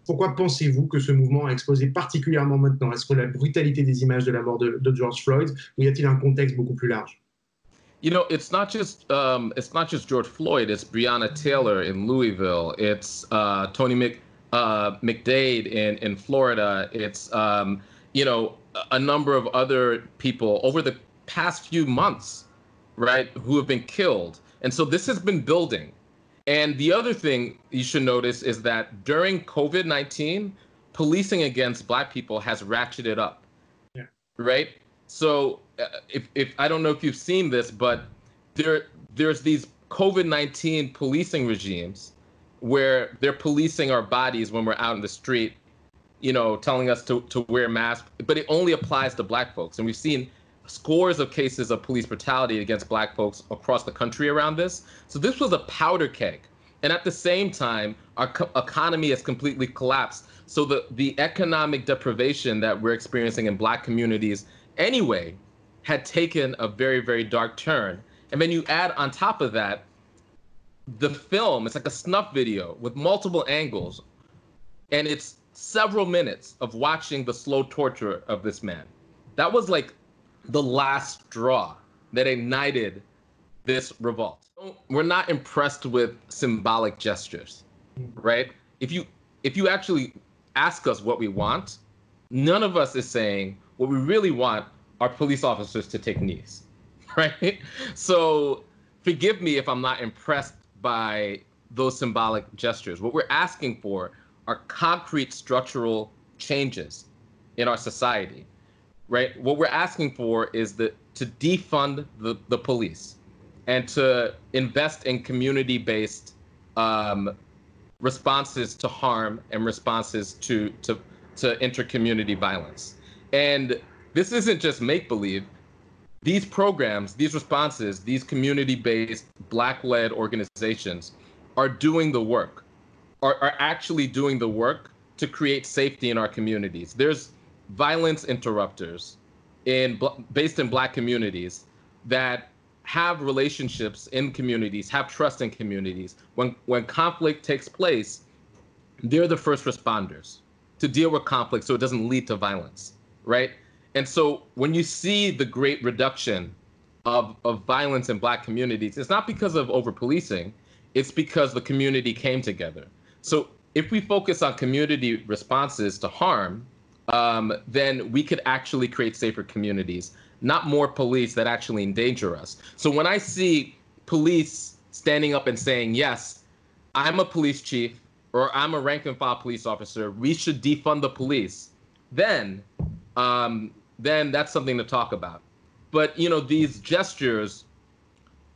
Pourquoi pensez-vous que ce mouvement a explosé particulièrement maintenant? Est-ce que la brutalité des images de la mort de George Floyd, ou y a-t-il un contexte beaucoup plus large? You know, it's not just George Floyd. It's Breonna Taylor in Louisville. It's McDade in Florida. It's you know, a number of other people over the past few months, right, who have been killed. And so this has been building. And the other thing you should notice is that during COVID-19, policing against Black people has ratcheted up, Yeah. right? So if I don't know if you've seen this, but there's these COVID-19 policing regimes where they're policing our bodies when we're out in the street, you know, telling us to wear masks, but it only applies to Black folks. And we've seen scores of cases of police brutality against Black folks across the country around this. So this was a powder keg. And at the same time, our economy has completely collapsed. So the economic deprivation that we're experiencing in Black communities anyway had taken a very, very dark turn. And then you add on top of that, the film, it's like a snuff video with multiple angles. And it's several minutes of watching the slow torture of this man. That was like the last straw that ignited this revolt. We're not impressed with symbolic gestures, right? If you actually ask us what we want, none of us is saying what we really want are police officers to take knees, right? So forgive me if I'm not impressed by those symbolic gestures. What we're asking for are concrete structural changes in our society, right? What we're asking for is to defund the police and to invest in community-based responses to harm and responses to inter-community violence. And this isn't just make-believe. These programs, these responses, these community-based Black-led organizations are doing the work, are actually doing the work to create safety in our communities. There's violence interrupters based in Black communities that have relationships in communities, have trust in communities. When conflict takes place, they're the first responders to deal with conflict so it doesn't lead to violence, right? And so when you see the great reduction of violence in Black communities, it's not because of over-policing, it's because the community came together. So if we focus on community responses to harm, then we could actually create safer communities, not more police that actually endanger us. So when I see police standing up and saying, yes, I'm a police chief or I'm a rank and file police officer, we should defund the police, then that's something to talk about. But, you know, these gestures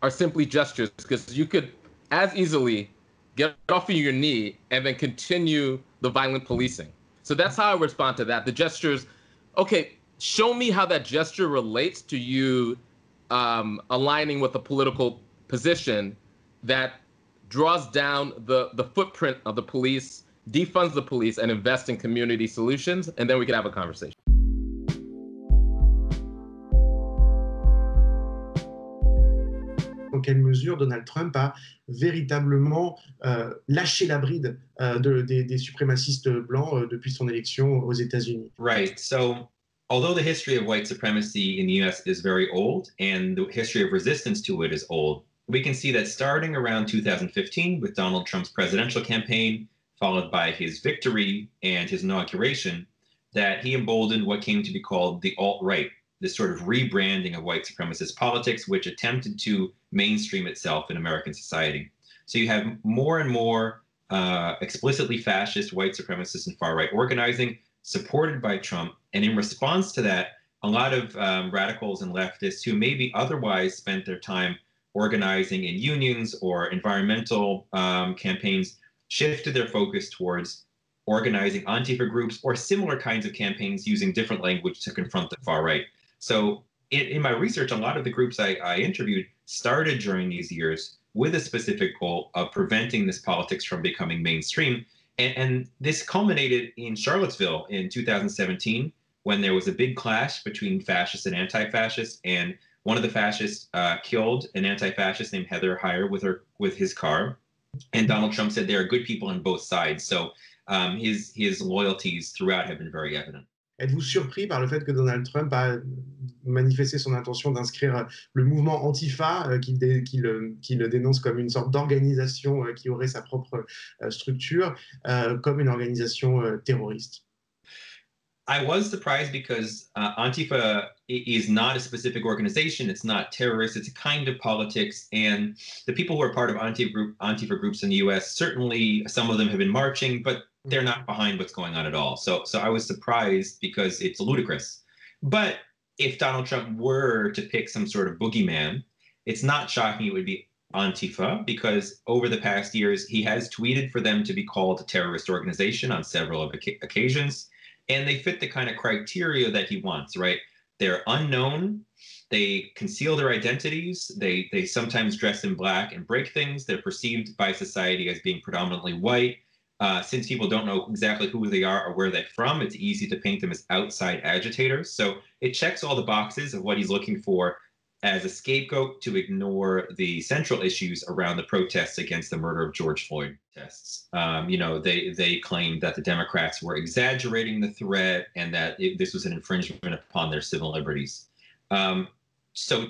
are simply gestures because you could as easily get off of your knee and then continue the violent policing. So that's how I respond to that. The gestures, okay, show me how that gesture relates to you aligning with a political position that draws down the footprint of the police, defunds the police, and invests in community solutions, and then we can have a conversation. Dans quelle mesure Donald Trump a véritablement lâché la bride des suprémacistes blancs depuis son élection aux États-Unis. Right. So although the history of white supremacy in the US is very old and the history of resistance to it is old, we can see that starting around 2015 with Donald Trump's presidential campaign, followed by his victory and his inauguration, that he emboldened what came to be called the alt-right, this sort of rebranding of white supremacist politics, which attempted to mainstream itself in American society. So you have more and more explicitly fascist white supremacists and far-right organizing supported by Trump. And in response to that, a lot of radicals and leftists who maybe otherwise spent their time organizing in unions or environmental campaigns shifted their focus towards organizing Antifa groups or similar kinds of campaigns using different language to confront the far right. So in my research, a lot of the groups I interviewed started during these years with a specific goal of preventing this politics from becoming mainstream. And this culminated in Charlottesville in 2017, when there was a big clash between fascists and anti-fascists. And one of the fascists killed an anti-fascist named Heather Heyer with his car. And Donald Trump said there are good people on both sides. So his loyalties throughout have been very evident. Êtes-vous surpris par le fait que Donald Trump a manifesté son intention d'inscrire le mouvement Antifa, qu'il dénonce comme une sorte d'organisation qui aurait sa propre structure, comme une organisation terroriste? I was surprised because Antifa is not a specific organization. It's not terrorist. It's a kind of politics. And the people who are part of Antifa groups in the US, certainly some of them have been marching, but they're not behind what's going on at all. So I was surprised because it's ludicrous. But if Donald Trump were to pick some sort of boogeyman, it's not shocking it would be Antifa, because over the past years, he has tweeted for them to be called a terrorist organization on several occasions. And they fit the kind of criteria that he wants, right? They're unknown. They conceal their identities. They sometimes dress in black and break things. They're perceived by society as being predominantly white. Since people don't know exactly who they are or where they're from, it's easy to paint them as outside agitators. So it checks all the boxes of what he's looking for as a scapegoat to ignore the central issues around the protests against the murder of George Floyd tests. They claimed that the Democrats were exaggerating the threat and that this was an infringement upon their civil liberties. So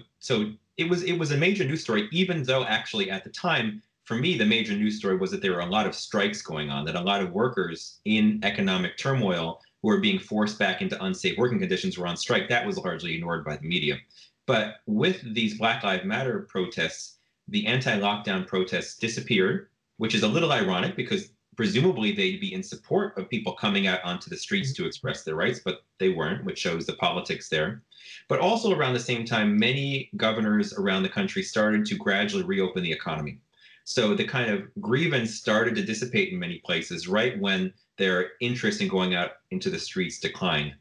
it was a major news story, even though actually at the time, for me, the major news story was that there were a lot of strikes going on, that a lot of workers in economic turmoil who were being forced back into unsafe working conditions were on strike. That was largely ignored by the media. But with these Black Lives Matter protests, the anti-lockdown protests disappeared, which is a little ironic because presumably they'd be in support of people coming out onto the streets to express their rights, but they weren't, which shows the politics there. But also around the same time, many governors around the country started to gradually reopen the economy. So the kind of grievance started to dissipate in many places right when their interest in going out into the streets declined.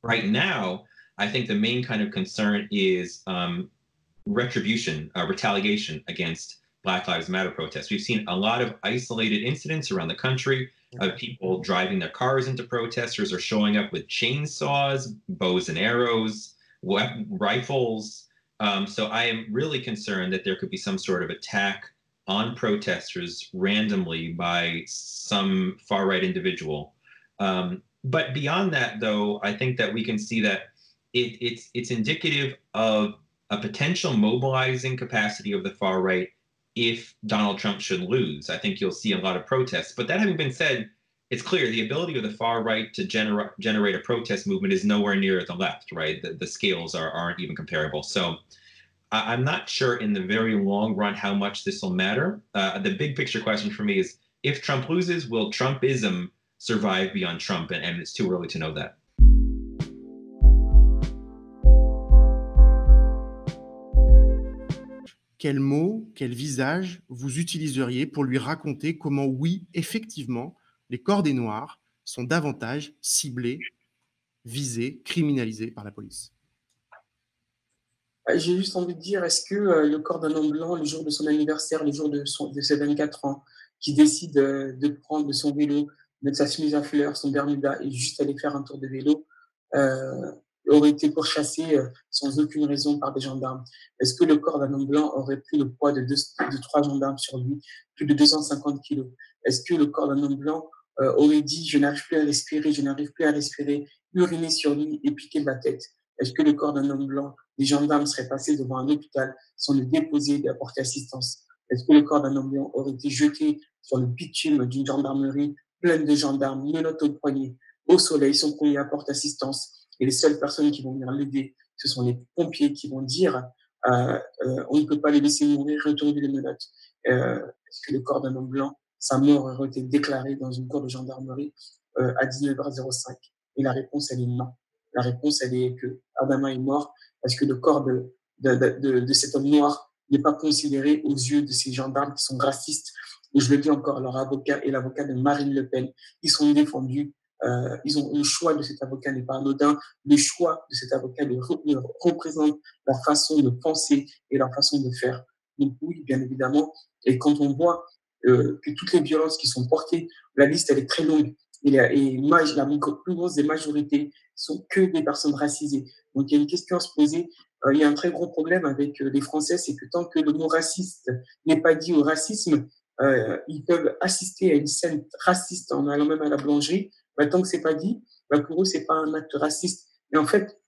Right now, I think the main kind of concern is retribution, retaliation against Black Lives Matter protests. We've seen a lot of isolated incidents around the country of people driving their cars into protesters or showing up with chainsaws, bows and arrows, rifles. So I am really concerned that there could be some sort of attack on protesters randomly by some far-right individual. But beyond that, though, I think that we can see that it's indicative of a potential mobilizing capacity of the far right if Donald Trump should lose. I think you'll see a lot of protests. But that having been said, it's clear the ability of the far right to generate a protest movement is nowhere near the left, right? The scales aren't even comparable. So I'm not sure in the very long run how much this will matter. The big picture question for me is, if Trump loses, will Trumpism survive beyond Trump? And it's too early to know that. Quel mot, quel visage vous utiliseriez pour lui raconter comment, oui, effectivement, les corps des Noirs sont davantage ciblés, visés, criminalisés par la police? J'ai juste envie de dire, est-ce que le corps d'un homme blanc, le jour de son anniversaire, le jour de ses 24 ans, qui décide de prendre de son vélo, mettre sa chemise à fleurs, son Bermuda et juste aller faire un tour de vélo, aurait été pourchassé sans aucune raison par des gendarmes? Est-ce que le corps d'un homme blanc aurait pris le poids de 3 gendarmes sur lui, plus de 250 kilos? Est-ce que le corps d'un homme blanc aurait dit « je n'arrive plus à respirer », uriner sur lui et piquer de la tête? Est-ce que le corps d'un homme blanc, les gendarmes seraient passés devant un hôpital sans le déposer et apporter assistance? Est-ce que le corps d'un homme blanc aurait été jeté sur le bitume d'une gendarmerie pleine de gendarmes, menottes au poignet, au soleil, sans qu'on y apporte assistance? Et les seules personnes qui vont venir l'aider, ce sont les pompiers qui vont dire on ne peut pas les laisser mourir, retourner les menottes. Est-ce que le corps d'un homme blanc, sa mort aurait été déclarée dans une cour de gendarmerie à 19h05? Et la réponse, elle est non. La réponse, elle est que Adama est mort parce que le corps de cet homme noir n'est pas considéré aux yeux de ces gendarmes qui sont racistes. Et je le dis encore, leur avocat et l'avocat de Marine Le Pen, ils sont défendus. Le choix de cet avocat n'est pas anodin. Le choix de cet avocat représente leur façon de penser et leur façon de faire. Donc oui, bien évidemment. Et quand on voit que toutes les violences qui sont portées, la liste, elle est très longue. Et la plus grosse des majorités sont que des personnes racisées. Donc il y a une question à se poser. Il y a un très gros problème avec les Français, c'est que tant que le mot raciste n'est pas dit au racisme, ils peuvent assister à une scène raciste en allant même à la boulangerie, bah, tant que c'est pas dit, bah, pour eux, c'est pas un acte raciste. Et en fait,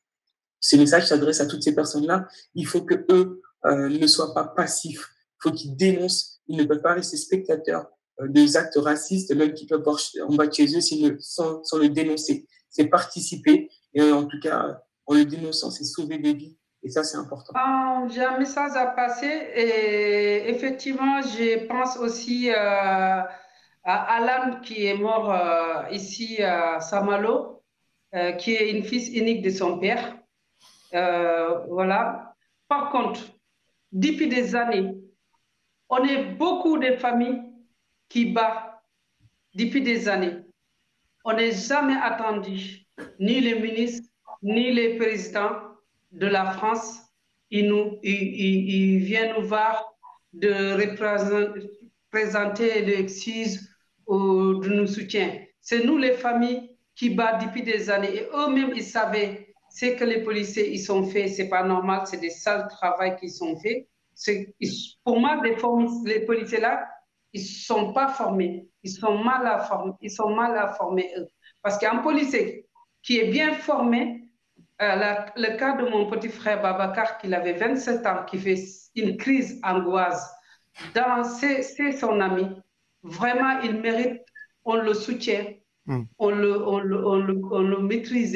ce message s'adresse à toutes ces personnes-là. Il faut que eux ne soient pas passifs. Il faut qu'ils dénoncent. Ils ne peuvent pas rester spectateurs des actes racistes, même qu'ils peuvent voir en bas de chez eux sans le dénoncer. C'est participer. Et en tout cas, en le dénonçant, c'est sauver des vies. Et ça, c'est important. J'ai un message à passer et effectivement, je pense aussi à Alan qui est mort ici à Saint-Malo, qui est une fille unique de son père. Voilà. Par contre, depuis des années, on est beaucoup de familles qui battent depuis des années. On n'est jamais attendu, ni les ministres, ni les présidents de la France. Il vient nous voir de présenter des excuses ou de nous soutien. C'est nous les familles qui battent depuis des années et eux-mêmes ils savaient ce que les policiers ils sont faits, c'est pas normal, c'est des sales travaux qui sont faits. Pour moi, les policiers là, ils sont pas formés, ils sont mal formés eux. Parce qu'un policier qui est bien formé, le cas de mon petit frère Babacar, qui avait 27 ans, qui fait une crise angoisse, c'est son ami. Vraiment, il mérite, on le soutient, on le maîtrise,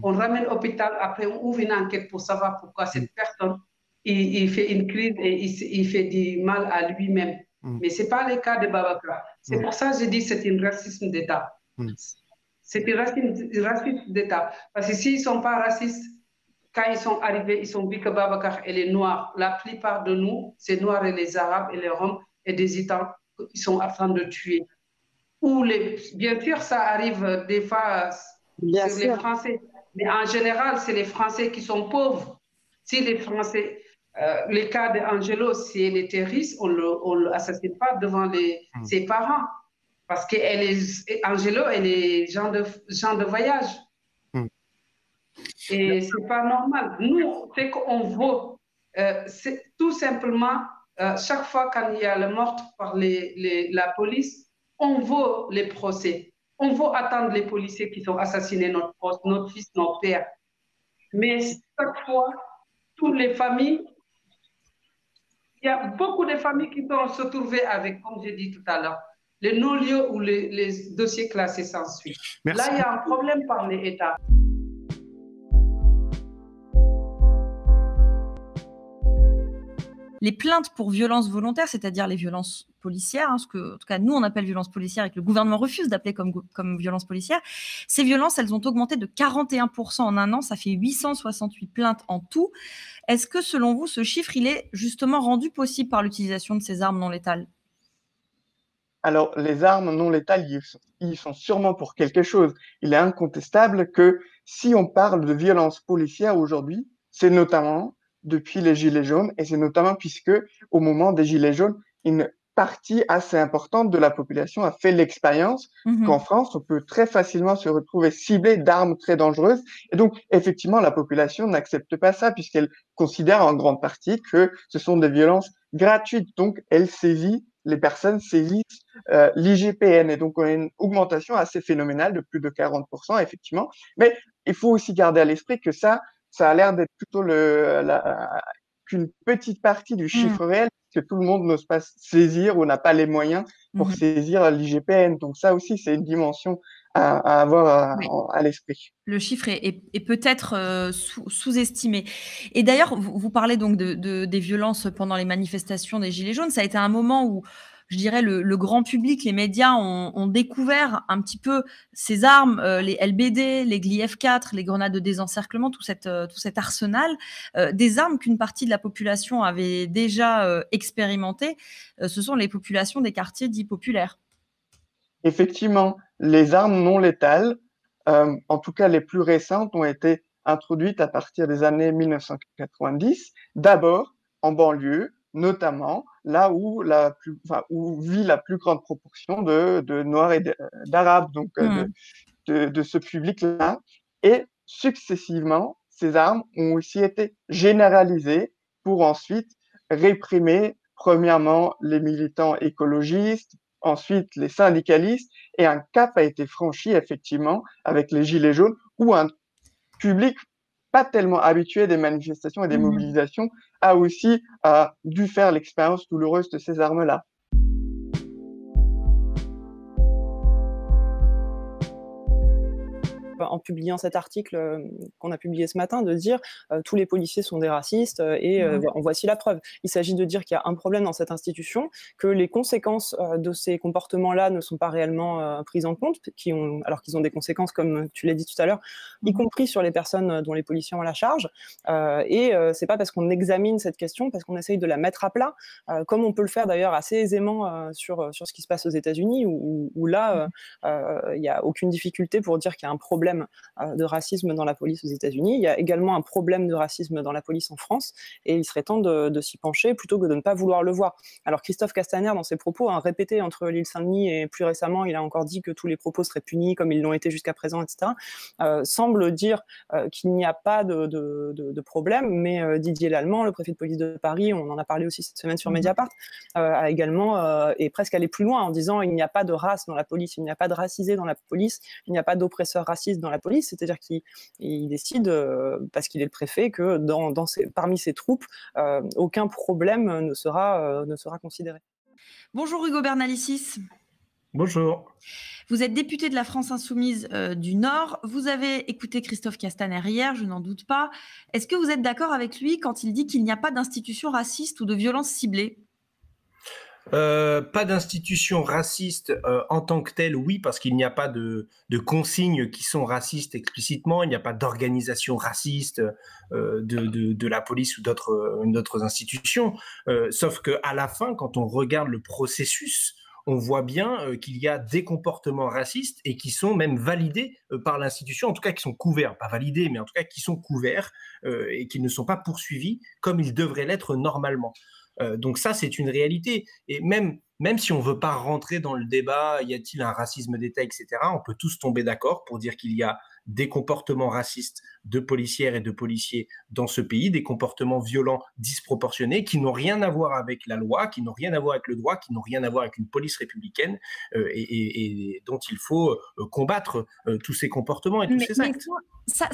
on ramène à l'hôpital, après on ouvre une enquête pour savoir pourquoi cette personne, il fait une crise et il fait du mal à lui-même. Mais ce n'est pas le cas de Babacar. C'est pour ça que je dis que c'est un racisme d'État. C'est un racisme d'État. Parce que s'ils ne sont pas racistes, quand ils sont arrivés, ils ont vu que Babacar et les Noirs, la plupart de nous, c'est Noirs et les Arabes et les Roms et des Gitans, ils sont en train de tuer. Bien sûr, ça arrive des fois sur les Français. Mais en général, c'est les Français qui sont pauvres. Si les Français... le cas d'Angelo, si elle était riche, on ne l'assassine pas devant ses parents. Parce qu'Angelo, elle est gens de voyage. Et ce n'est pas normal. Nous, ce qu'on veut, c'est tout simplement, chaque fois quand il y a le meurtre par la police, on veut les procès. On veut attendre les policiers qui ont assassiné notre fils, notre père. Mais chaque fois, toutes les familles, il y a beaucoup de familles qui vont se trouver avec, comme j'ai dit tout à l'heure, les non-lieux ou les dossiers classés sans suite. Là, il y a un problème par l'État. Les plaintes pour violences volontaires, c'est-à-dire les violences policières, ce que, en tout cas, nous, on appelle violences policières et que le gouvernement refuse d'appeler comme violences policières, ces violences, elles ont augmenté de 41% en un an, ça fait 868 plaintes en tout. Est-ce que, selon vous, ce chiffre, il est justement rendu possible par l'utilisation de ces armes non létales ? Alors, les armes non létales, ils sont sûrement pour quelque chose. Il est incontestable que si on parle de violences policières aujourd'hui, c'est notamment depuis les Gilets jaunes, et c'est notamment puisque au moment des Gilets jaunes, une partie assez importante de la population a fait l'expérience qu'en France, on peut très facilement se retrouver ciblé d'armes très dangereuses. Et donc, effectivement, la population n'accepte pas ça puisqu'elle considère en grande partie que ce sont des violences gratuites. Donc, les personnes saisissent l'IGPN. Et donc, on a une augmentation assez phénoménale de plus de 40%, effectivement. Mais il faut aussi garder à l'esprit que ça a l'air d'être plutôt qu'une petite partie du chiffre réel, que tout le monde n'ose pas saisir ou n'a pas les moyens pour saisir l'IGPN. Donc ça aussi, c'est une dimension à avoir à l'esprit. Le chiffre est peut-être sous-estimé. Et d'ailleurs, vous parlez donc des violences pendant les manifestations des Gilets jaunes. Ça a été un moment où, je dirais, le grand public, les médias ont découvert un petit peu ces armes, les LBD, les GLI-F4, les grenades de désencerclement, tout cet arsenal, des armes qu'une partie de la population avait déjà expérimentées. Ce sont les populations des quartiers dits populaires. Effectivement, les armes non létales, en tout cas les plus récentes, ont été introduites à partir des années 1990, d'abord en banlieue, notamment là où vit la plus grande proportion de Noirs et d'Arabes, donc de ce public-là. Et successivement, ces armes ont aussi été généralisées pour ensuite réprimer premièrement les militants écologistes, ensuite les syndicalistes, et un cap a été franchi effectivement avec les Gilets jaunes, où un public pas tellement habitué des manifestations et des mobilisations a aussi dû faire l'expérience douloureuse de ces armes-là. En publiant cet article qu'on a publié ce matin, de dire tous les policiers sont des racistes et voici la preuve. Il s'agit de dire qu'il y a un problème dans cette institution, que les conséquences de ces comportements-là ne sont pas réellement prises en compte, alors qu'ils ont des conséquences, comme tu l'as dit tout à l'heure, y compris sur les personnes dont les policiers ont la charge. C'est pas parce qu'on examine cette question, parce qu'on essaye de la mettre à plat, comme on peut le faire d'ailleurs assez aisément sur ce qui se passe aux États-Unis, où là, il n'y a aucune difficulté pour dire qu'il y a un problème de racisme dans la police aux États-Unis. Il y a également un problème de racisme dans la police en France, et il serait temps de s'y pencher plutôt que de ne pas vouloir le voir. Alors Christophe Castaner, dans ses propos, a répété entre l'île Saint-Denis et plus récemment, il a encore dit que tous les propos seraient punis comme ils l'ont été jusqu'à présent, etc. Semble dire qu'il n'y a pas de problème, mais Didier Lallement, le préfet de police de Paris, on en a parlé aussi cette semaine sur Mediapart, a également et presque allé plus loin en disant il n'y a pas de race dans la police, il n'y a pas de racisé dans la police, il n'y a pas d'oppresseur raciste dans la police, c'est-à-dire qu'il décide, parce qu'il est le préfet, que parmi ses troupes, aucun problème ne sera considéré. Bonjour Hugo Bernalicis. Bonjour. Vous êtes député de la France Insoumise du Nord. Vous avez écouté Christophe Castaner hier, je n'en doute pas. Est-ce que vous êtes d'accord avec lui quand il dit qu'il n'y a pas d'institution raciste ou de violence ciblée ? Pas d'institution raciste en tant que telle, oui, parce qu'il n'y a pas de consignes qui sont racistes explicitement, il n'y a pas d'organisation raciste de la police ou d'autres institutions, sauf qu'à la fin, quand on regarde le processus, on voit bien qu'il y a des comportements racistes et qui sont même validés par l'institution, en tout cas qui sont couverts, pas validés, mais en tout cas qui sont couverts et qui ne sont pas poursuivis comme ils devraient l'être normalement. Donc ça, c'est une réalité. Et même si on ne veut pas rentrer dans le débat, y a-t-il un racisme d'État, etc., on peut tous tomber d'accord pour dire qu'il y a des comportements racistes de policières et de policiers dans ce pays, des comportements violents disproportionnés qui n'ont rien à voir avec la loi, qui n'ont rien à voir avec le droit, qui n'ont rien à voir avec une police républicaine et dont il faut combattre tous ces comportements et tous ces actes. Ça,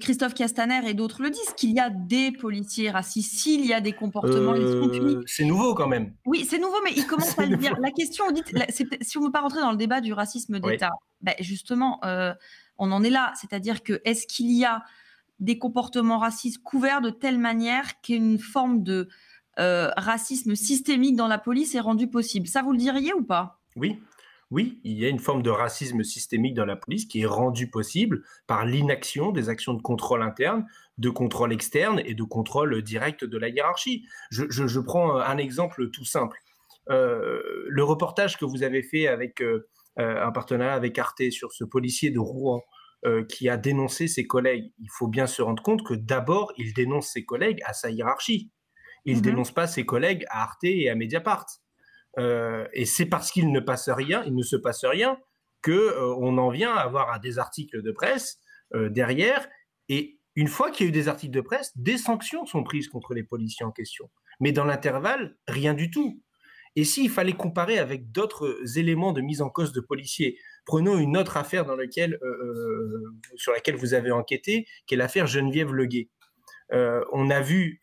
Christophe Castaner et d'autres le disent, qu'il y a des policiers racistes, s'il y a des comportements, ils seront punis. C'est nouveau quand même. Oui, c'est nouveau, mais ils commencent à le dire. La question, si on ne veut pas rentrer dans le débat du racisme d'État, justement, on en est là. C'est-à-dire que est-ce qu'il y a des comportements racistes couverts de telle manière qu'une forme de racisme systémique dans la police est rendue possible? Ça, vous le diriez ou pas? Oui, il y a une forme de racisme systémique dans la police qui est rendue possible par l'inaction des actions de contrôle interne, de contrôle externe et de contrôle direct de la hiérarchie. Je prends un exemple tout simple. Le reportage que vous avez fait avec un partenariat avec Arte sur ce policier de Rouen qui a dénoncé ses collègues, il faut bien se rendre compte que d'abord, il dénonce ses collègues à sa hiérarchie. Il ne dénonce pas ses collègues à Arte et à Mediapart. Et c'est parce qu'il ne se passe rien qu'on en vient à avoir des articles de presse derrière. Et une fois qu'il y a eu des articles de presse, des sanctions sont prises contre les policiers en question. Mais dans l'intervalle, rien du tout. Et s'il fallait comparer avec d'autres éléments de mise en cause de policiers, prenons une autre affaire sur laquelle vous avez enquêté, qui est l'affaire Geneviève Leguet. On a vu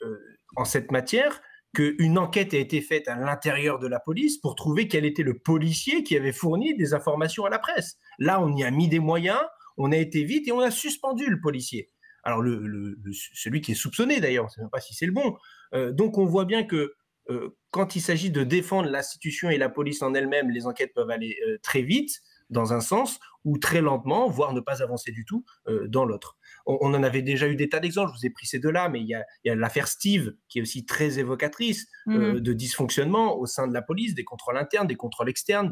en cette matière qu'une enquête a été faite à l'intérieur de la police pour trouver quel était le policier qui avait fourni des informations à la presse. Là, on y a mis des moyens, on a été vite et on a suspendu le policier. Alors, celui qui est soupçonné d'ailleurs, on ne sait même pas si c'est le bon. Donc, on voit bien que quand il s'agit de défendre l'institution et la police en elle-même, les enquêtes peuvent aller très vite dans un sens ou très lentement, voire ne pas avancer du tout dans l'autre. On en avait déjà eu des tas d'exemples, je vous ai pris ces deux-là, mais il y a l'affaire Steve, qui est aussi très évocatrice de dysfonctionnement au sein de la police, des contrôles internes, des contrôles externes,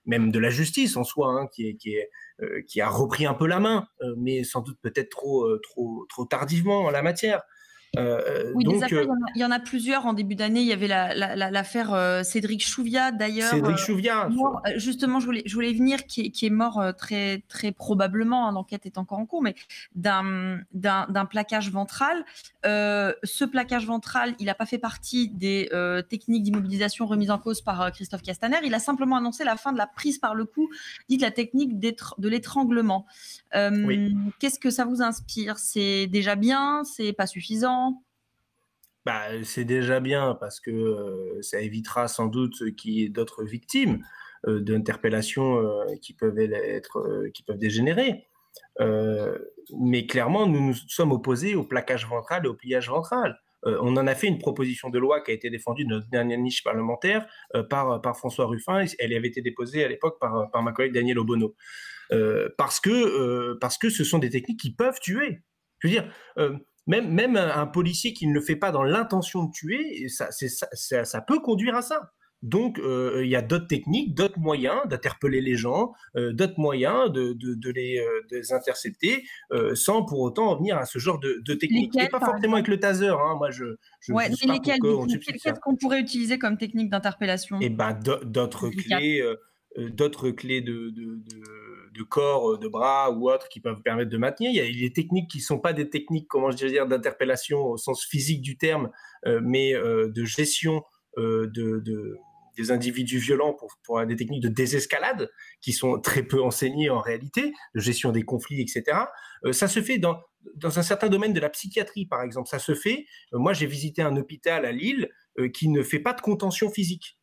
même de la justice en soi, hein, qui a repris un peu la main, mais sans doute peut-être trop tardivement en la matière. Oui, donc, des affaires, il y en a plusieurs. En début d'année, il y avait l'affaire Cédric Chouviat, d'ailleurs. Cédric Chouviat. Mort, justement, je voulais venir, qui est mort très, très probablement, l'enquête est encore en cours, mais d'un plaquage ventral. Ce plaquage ventral, il n'a pas fait partie des techniques d'immobilisation remises en cause par Christophe Castaner. Il a simplement annoncé la fin de la prise par le cou, dite la technique de l'étranglement. Oui. Qu'est-ce que ça vous inspire? C'est déjà bien? C'est pas suffisant? C'est déjà bien parce que ça évitera sans doute qu'il y ait d'autres victimes d'interpellations qui peuvent dégénérer. Mais clairement, nous nous sommes opposés au plaquage ventral et au pliage ventral. On en a fait une proposition de loi qui a été défendue de notre dernière niche parlementaire par François Ruffin. Elle avait été déposée à l'époque par ma collègue Danielle Obono. Parce que ce sont des techniques qui peuvent tuer. Je veux dire, même un policier qui ne le fait pas dans l'intention de tuer, ça peut conduire à ça. Donc, il y a d'autres techniques, d'autres moyens d'interpeller les gens, d'autres moyens de les intercepter, sans pour autant en venir à ce genre de technique. Lesquels, et pas forcément avec le taser. Moi, je ouais, suis pas lesquels, pour qu'on substitue ça. qu'est-ce qu'on pourrait utiliser comme technique d'interpellation? Et d'autres clés de corps, de bras ou autres qui peuvent permettre de maintenir. Il y a des techniques qui ne sont pas des techniques, comment je dirais dire, d'interpellation au sens physique du terme, mais de gestion des individus violents pour des techniques de désescalade qui sont très peu enseignées en réalité, de gestion des conflits, etc. Ça se fait dans un certain domaine de la psychiatrie, par exemple. Ça se fait. Moi, j'ai visité un hôpital à Lille qui ne fait pas de contention physique,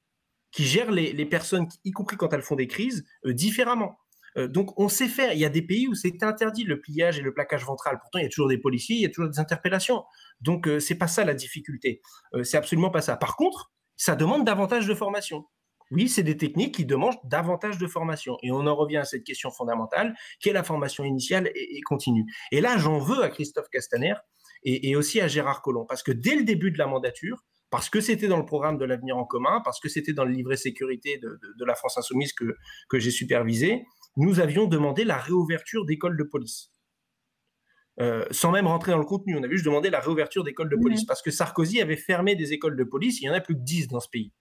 qui gère les personnes, y compris quand elles font des crises, différemment. Donc, on sait faire. Il y a des pays où c'est interdit le pliage et le plaquage ventral. Pourtant, il y a toujours des policiers, il y a toujours des interpellations. Donc, c'est pas ça la difficulté. C'est absolument pas ça. Par contre, ça demande davantage de formation. Oui, c'est des techniques qui demandent davantage de formation. Et on en revient à cette question fondamentale, qui est la formation initiale et continue. Et là, j'en veux à Christophe Castaner et aussi à Gérard Collomb, parce que dès le début de la mandature, parce que c'était dans le programme de l'Avenir en commun, parce que c'était dans le livret sécurité de la France Insoumise que j'ai supervisé, nous avions demandé la réouverture d'écoles de police. Sans même rentrer dans le contenu, on avait juste demandé la réouverture d'écoles de police, parce que Sarkozy avait fermé des écoles de police, il n'y en a plus que 10 dans ce pays.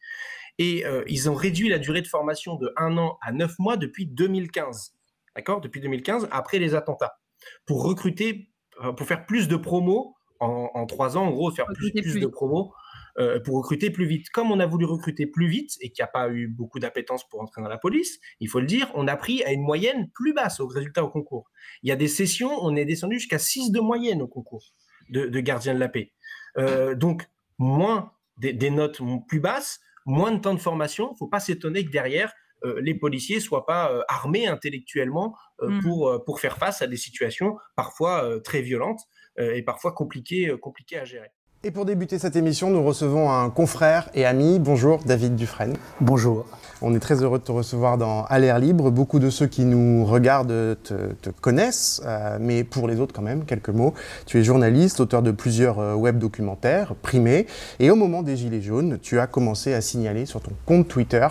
Et ils ont réduit la durée de formation de 1 an à 9 mois depuis 2015. D'accord ? Depuis 2015, après les attentats. Pour recruter, pour faire plus de promos en 3 ans, en gros, faire plus de promos, pour recruter plus vite. Comme on a voulu recruter plus vite et qu'il n'y a pas eu beaucoup d'appétence pour entrer dans la police, il faut le dire, on a pris à une moyenne plus basse au résultat au concours. Il y a des sessions, on est descendu jusqu'à 6 de moyenne au concours de gardien de la paix. Donc, moins des notes plus basses, moins de temps de formation. Il ne faut pas s'étonner que derrière, les policiers ne soient pas armés intellectuellement pour faire face à des situations parfois très violentes et parfois compliquées à gérer. Et pour débuter cette émission, nous recevons un confrère et ami. Bonjour, David Dufresne. Bonjour. On est très heureux de te recevoir dans À l'air libre. Beaucoup de ceux qui nous regardent te connaissent, mais pour les autres quand même, quelques mots. Tu es journaliste, auteur de plusieurs web documentaires primés. Et au moment des Gilets jaunes, tu as commencé à signaler sur ton compte Twitter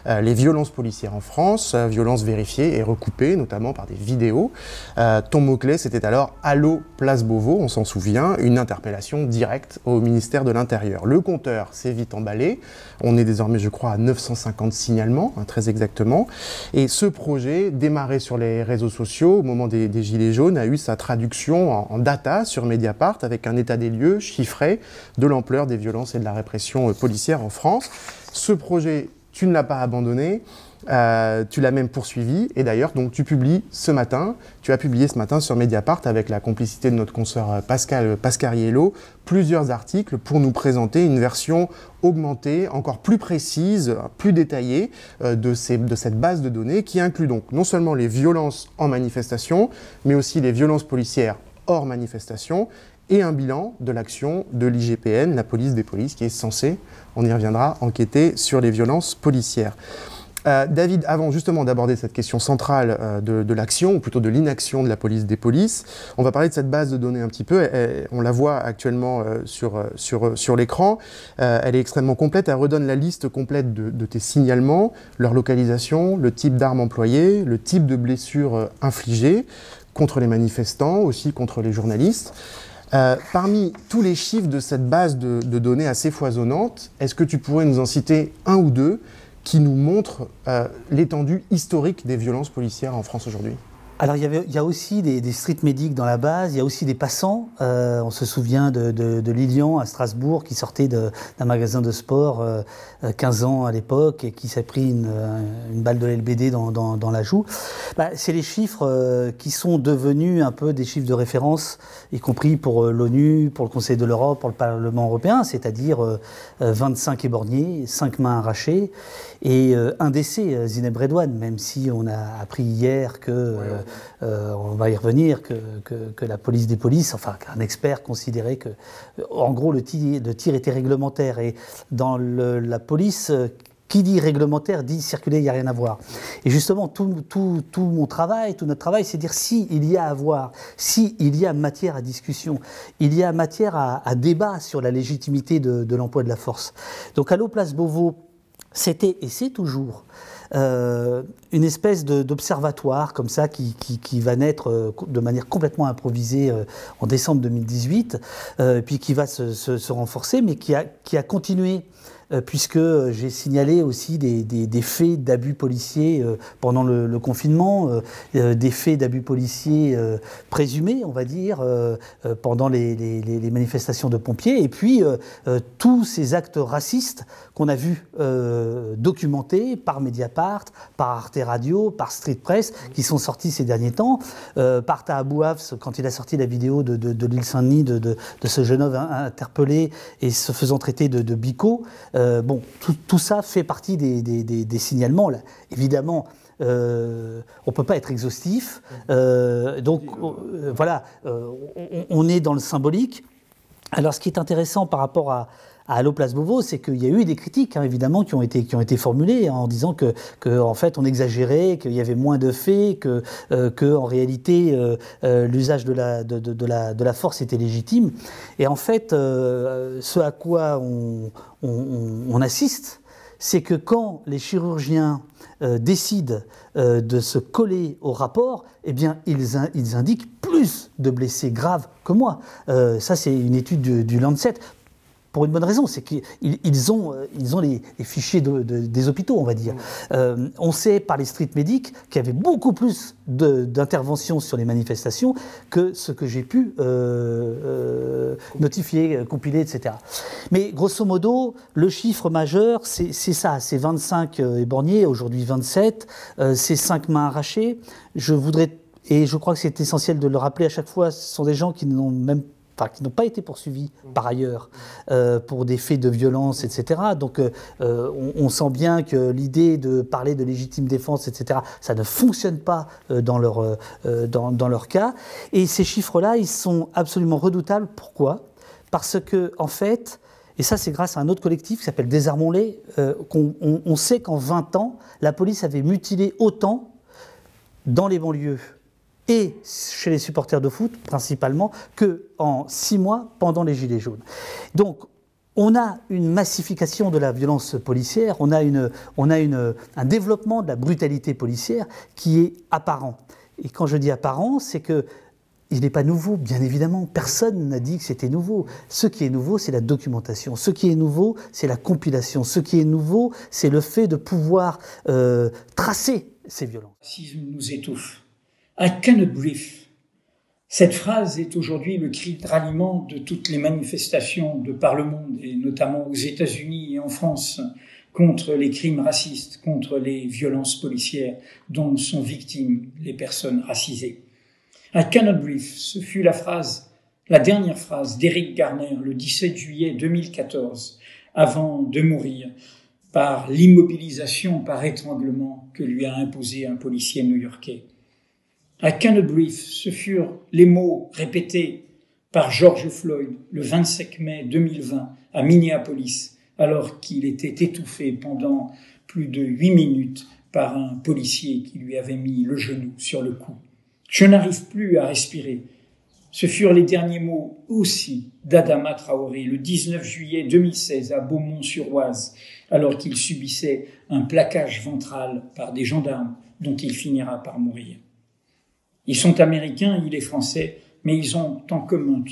les violences policières en France, violences vérifiées et recoupées, notamment par des vidéos. Ton mot-clé, c'était alors « Allô, place Beauvau », on s'en souvient, une interpellation directe au ministère de l'Intérieur. Le compteur s'est vite emballé. On est désormais, je crois, à 950 signalements, très exactement. Et ce projet, démarré sur les réseaux sociaux au moment des Gilets jaunes, a eu sa traduction en data sur Mediapart avec un état des lieux chiffré de l'ampleur des violences et de la répression policière en France. Ce projet, tu ne l'as pas abandonné. Tu l'as même poursuivi et d'ailleurs donc tu as publié ce matin sur Mediapart avec la complicité de notre consoeur Pascal Pascariello plusieurs articles pour nous présenter une version augmentée, encore plus précise, plus détaillée de cette base de données qui inclut donc non seulement les violences en manifestation mais aussi les violences policières hors manifestation et un bilan de l'action de l'IGPN, la police des polices, qui est censée, on y reviendra, enquêter sur les violences policières. David, avant justement d'aborder cette question centrale de l'action, ou plutôt de l'inaction de la police des polices, on va parler de cette base de données un petit peu. On la voit actuellement sur l'écran. Elle est extrêmement complète. Elle redonne la liste complète de tes signalements, leur localisation, le type d'armes employées, le type de blessures infligées contre les manifestants, aussi contre les journalistes. Parmi tous les chiffres de cette base de données assez foisonnante, est-ce que tu pourrais nous en citer un ou deux qui nous montrent l'étendue historique des violences policières en France aujourd'hui ? Alors il y a aussi des street medics dans la base, il y a aussi des passants. On se souvient de Lilian à Strasbourg qui sortait d'un magasin de sport 15 ans à l'époque et qui s'est pris une balle de LBD dans la joue. C'est les chiffres qui sont devenus un peu des chiffres de référence, y compris pour l'ONU, pour le Conseil de l'Europe, pour le Parlement européen, c'est-à-dire 25 éborgnés, 5 mains arrachées et un décès, Zineb Redouane, même si on a appris hier que... on va y revenir, que la police des polices, enfin qu'un expert considérait que, en gros, le tir était réglementaire. Et dans la police, qui dit réglementaire dit circuler, il n'y a rien à voir. Et justement, tout mon travail, tout notre travail, c'est de dire s'il y a à voir, s'il y a matière à discussion, il y a matière à débat sur la légitimité de l'emploi de la force. Donc, Allo Place Beauvau, c'était et c'est toujours une espèce d'observatoire comme ça qui va naître de manière complètement improvisée en décembre 2018, puis qui va se renforcer, mais qui a continué. Puisque j'ai signalé aussi des faits d'abus policiers pendant le confinement, des faits d'abus policiers présumés, on va dire, pendant les manifestations de pompiers, et puis tous ces actes racistes qu'on a vus documentés par Mediapart, par Arte Radio, par Street Press, qui sont sortis ces derniers temps, par Taha Bouafs, quand il a sorti la vidéo de l'île Saint-Denis, de ce jeune homme interpellé et se faisant traiter de bico. Bon, tout ça fait partie des signalements. Là. Évidemment, on ne peut pas être exhaustif. Donc, voilà, on est dans le symbolique. Alors, ce qui est intéressant par rapport à Allo Place Beauvau, c'est qu'il y a eu des critiques, hein, évidemment, qui ont été formulées en disant que en fait, on exagérait, qu'il y avait moins de faits, que en réalité, l'usage de la force était légitime. Et en fait, ce à quoi on assiste, c'est que quand les chirurgiens décident de se coller au rapport, eh bien, ils indiquent plus de blessés graves que moi. Ça, c'est une étude du Lancet. Pour une bonne raison, c'est qu'ils ont les fichiers des hôpitaux, on va dire. On sait par les street medics qu'il y avait beaucoup plus d'interventions sur les manifestations que ce que j'ai pu notifier, compiler, etc. Mais grosso modo, le chiffre majeur, c'est ça, c'est 25 éborgnés, aujourd'hui 27, c'est 5 mains arrachées. Et je crois que c'est essentiel de le rappeler à chaque fois, ce sont des gens qui n'ont pas été poursuivis par ailleurs pour des faits de violence, etc. Donc on sent bien que l'idée de parler de légitime défense, etc., ça ne fonctionne pas dans leur cas. Et ces chiffres-là, ils sont absolument redoutables. Pourquoi ? Parce que, en fait, et ça c'est grâce à un autre collectif qui s'appelle Désarmons-les, on sait qu'en 20 ans, la police avait mutilé autant dans les banlieues et chez les supporters de foot, principalement, qu'en 6 mois pendant les Gilets jaunes. Donc, on a une massification de la violence policière, on a un développement de la brutalité policière qui est apparent. Et quand je dis apparent, c'est que il n'est pas nouveau, bien évidemment. Personne n'a dit que c'était nouveau. Ce qui est nouveau, c'est la documentation. Ce qui est nouveau, c'est la compilation. Ce qui est nouveau, c'est le fait de pouvoir tracer ces violences. Le racisme nous étouffe. I cannot breathe. Cette phrase est aujourd'hui le cri de ralliement de toutes les manifestations de par le monde, et notamment aux États-Unis et en France, contre les crimes racistes, contre les violences policières dont sont victimes les personnes racisées. I cannot breathe, ce fut la dernière phrase d'Eric Garner le 17 juillet 2014, avant de mourir par l'immobilisation par étranglement que lui a imposé un policier new-yorkais. I cannot breathe, ce furent les mots répétés par George Floyd le 25 mai 2020 à Minneapolis, alors qu'il était étouffé pendant plus de 8 minutes par un policier qui lui avait mis le genou sur le cou. Je n'arrive plus à respirer. Ce furent les derniers mots aussi d'Adama Traoré le 19 juillet 2016 à Beaumont-sur-Oise, alors qu'il subissait un plaquage ventral par des gendarmes dont il finira par mourir. Ils sont américains, il est français, mais ils ont en commun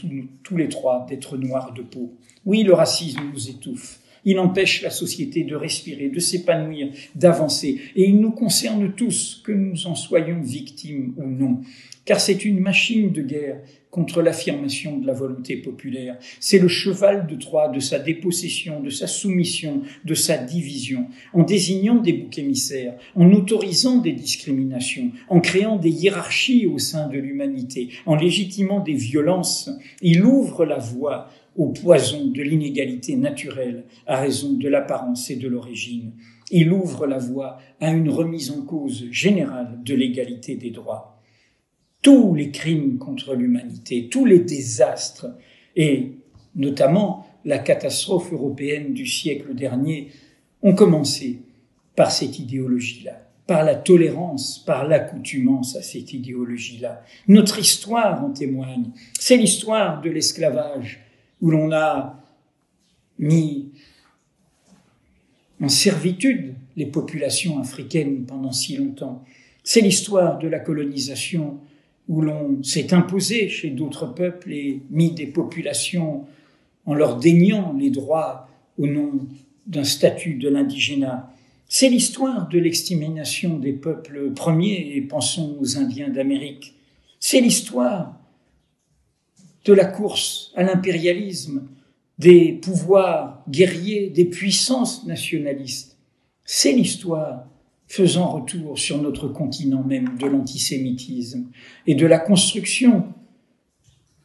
tous les trois d'être noirs de peau. Oui, le racisme nous étouffe. Il empêche la société de respirer, de s'épanouir, d'avancer. Et il nous concerne tous, que nous en soyons victimes ou non. Car c'est une machine de guerre contre l'affirmation de la volonté populaire. C'est le cheval de Troie de sa dépossession, de sa soumission, de sa division. En désignant des boucs émissaires, en autorisant des discriminations, en créant des hiérarchies au sein de l'humanité, en légitimant des violences, il ouvre la voie au poison de l'inégalité naturelle à raison de l'apparence et de l'origine. Il ouvre la voie à une remise en cause générale de l'égalité des droits. Tous les crimes contre l'humanité, tous les désastres, et notamment la catastrophe européenne du siècle dernier, ont commencé par cette idéologie-là, par la tolérance, par l'accoutumance à cette idéologie-là. Notre histoire en témoigne. C'est l'histoire de l'esclavage, où l'on a mis en servitude les populations africaines pendant si longtemps. C'est l'histoire de la colonisation, où l'on s'est imposé chez d'autres peuples et mis des populations en leur déniant les droits au nom d'un statut de l'indigénat. C'est l'histoire de l'extermination des peuples premiers, et pensons aux Indiens d'Amérique. C'est l'histoire de la course à l'impérialisme, des pouvoirs guerriers, des puissances nationalistes. C'est l'histoire faisant retour sur notre continent même de l'antisémitisme et de la construction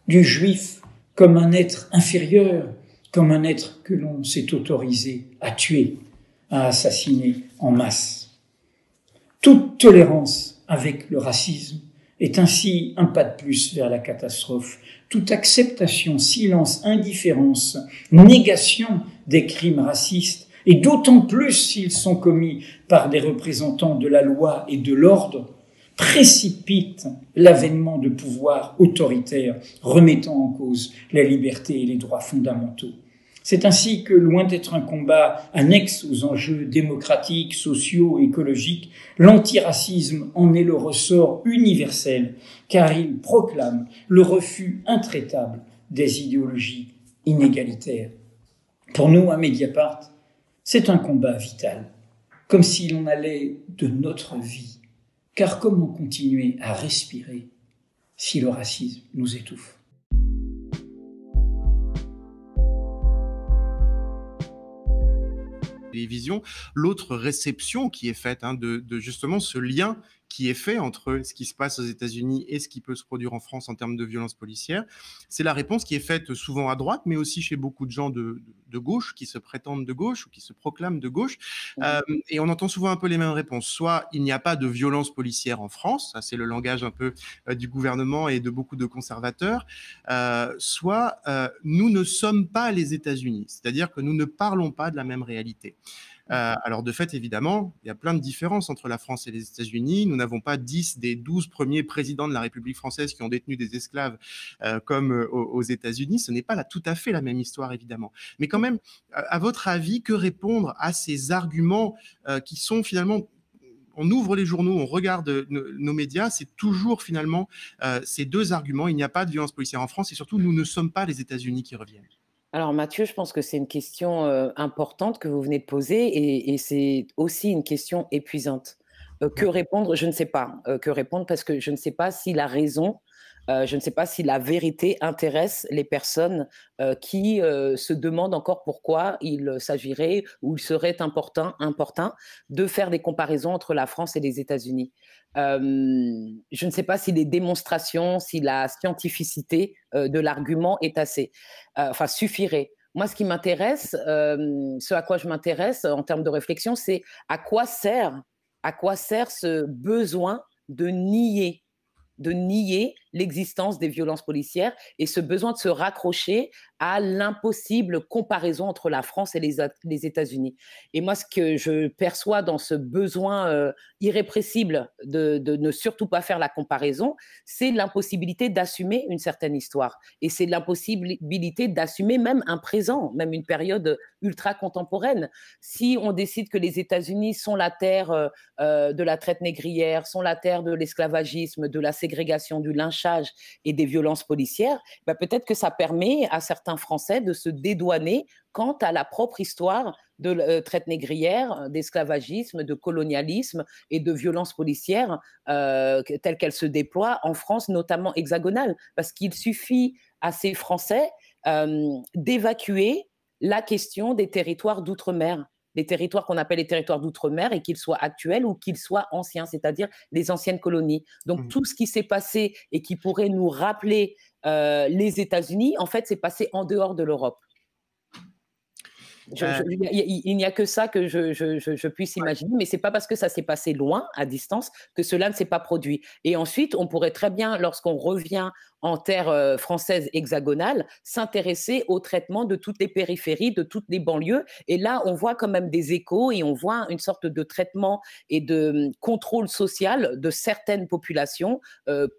du juif comme un être inférieur, comme un être que l'on s'est autorisé à tuer, à assassiner en masse. Toute tolérance avec le racisme est ainsi un pas de plus vers la catastrophe. Toute acceptation, silence, indifférence, négation des crimes racistes, et d'autant plus s'ils sont commis par des représentants de la loi et de l'ordre, précipite l'avènement de pouvoirs autoritaires remettant en cause la liberté et les droits fondamentaux. C'est ainsi que, loin d'être un combat annexe aux enjeux démocratiques, sociaux, écologiques, l'antiracisme en est le ressort universel, car il proclame le refus intraitable des idéologies inégalitaires. Pour nous, à Mediapart, c'est un combat vital, comme si l'on allait de notre vie, car comment continuer à respirer si le racisme nous étouffe ? Télévision, l'autre réception qui est faite de justement ce lien qui est fait entre ce qui se passe aux États-Unis et ce qui peut se produire en France en termes de violences policières, c'est la réponse qui est faite souvent à droite, mais aussi chez beaucoup de gens de gauche, qui se prétendent de gauche ou qui se proclament de gauche. Et on entend souvent un peu les mêmes réponses. Soit il n'y a pas de violence policière en France, ça c'est le langage un peu du gouvernement et de beaucoup de conservateurs, soit nous ne sommes pas les États-Unis, c'est-à-dire que nous ne parlons pas de la même réalité. Alors de fait, évidemment, il y a plein de différences entre la France et les États-Unis. Nous n'avons pas 10 des 12 premiers présidents de la République française qui ont détenu des esclaves comme aux États-Unis. Ce n'est pas tout à fait la même histoire, évidemment. Mais quand même, à votre avis, que répondre à ces arguments qui sont finalement... On ouvre les journaux, on regarde nos médias, c'est toujours finalement ces deux arguments. Il n'y a pas de violence policière en France et surtout, nous ne sommes pas les États-Unis qui reviennent. Alors Mathieu, je pense que c'est une question importante que vous venez de poser et c'est aussi une question épuisante. Que répondre? Je ne sais pas. Que répondre parce que je ne sais pas si la raison, je ne sais pas si la vérité intéresse les personnes qui se demandent encore pourquoi il s'agirait ou il serait important de faire des comparaisons entre la France et les États-Unis. Je ne sais pas si les démonstrations, si la scientificité de l'argument est assez, suffirait. Moi, ce qui m'intéresse, ce à quoi je m'intéresse en termes de réflexion, c'est à quoi sert ce besoin de nier l'existence des violences policières et ce besoin de se raccrocher à l'impossible comparaison entre la France et les États-Unis. Et moi, ce que je perçois dans ce besoin irrépressible de ne surtout pas faire la comparaison, c'est l'impossibilité d'assumer une certaine histoire. Et c'est l'impossibilité d'assumer même un présent, même une période ultra contemporaine. Si on décide que les États-Unis sont la terre de la traite négrière, sont la terre de l'esclavagisme, de la ségrégation, du lynchage, lynchages et des violences policières, bah, peut-être que ça permet à certains Français de se dédouaner quant à la propre histoire de traite négrière, d'esclavagisme, de colonialisme et de violences policières telles qu'elles se déploient en France, notamment hexagonale. Parce qu'il suffit à ces Français d'évacuer la question des territoires d'outre-mer, les territoires qu'on appelle les territoires d'outre-mer, et qu'ils soient actuels ou qu'ils soient anciens, c'est-à-dire les anciennes colonies. Donc tout ce qui s'est passé et qui pourrait nous rappeler les États-Unis, en fait, c'est passé en dehors de l'Europe. Il n'y a que ça que je puisse imaginer, mais ce n'est pas parce que ça s'est passé loin, à distance, que cela ne s'est pas produit. Et ensuite, on pourrait très bien, lorsqu'on revient en terre française hexagonale, s'intéresser au traitement de toutes les périphéries, de toutes les banlieues. Et là, on voit quand même des échos et on voit une sorte de traitement et de contrôle social de certaines populations